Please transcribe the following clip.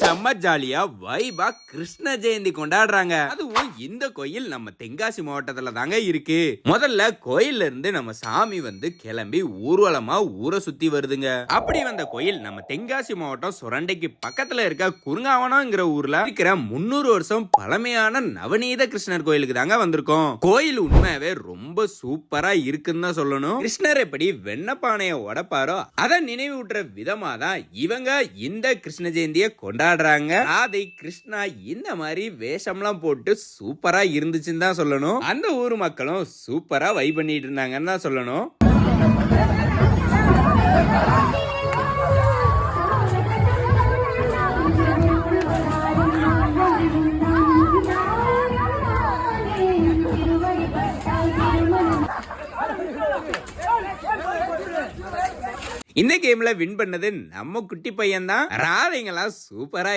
செம்ம ஜாலியா வைபா கிருஷ்ண ஜெயந்தி கொண்டாடுறாங்க. அதுவும் இந்த கோயில் நம்ம தென்காசி மாவட்டத்துல தாங்க இருக்கு. முதல்ல கோயில்ல இருந்து நம்ம சாமி கிளம்பி ஊர்வலமா ஊரை சுத்தி வருதுங்க. அப்படி வந்த கோயில் நம்ம தென்காசி மாவட்டம் சுரண்டைக்கு பக்கத்துல இருக்க குறுங்காவனம்ங்கிற ஊர்ல இருக்கிற 300 வருஷம் பழமையான நவநீத கிருஷ்ணர் கோயிலுக்கு தாங்க வந்திருக்கோம். கோயில் உண்மையாவே ரொம்ப சூப்பரா இருக்குன்னு தான் சொல்லணும். கிருஷ்ணர் எப்படி வெண்ணப்பானைய உடைப்பாரோ அதை நினைவூட்டுற விதமா தான் இவங்க இந்த கிருஷ்ண ஜெயந்தியை கொண்டாடுறாங்க. ராதை கிருஷ்ணா இந்த மாதிரி வேஷம்லாம் போட்டு சூப்பரா இருந்துச்சுன்னு தான் சொல்லணும். அந்த ஊர் மக்களும் சூப்பரா வைப் பண்ணிட்டு இருந்தாங்கன்னு தான் சொல்லணும். இந்த கேம்ல வின் பண்ணது நம்ம குட்டி பையன் தான். ராதைங்களாம் சூப்பரா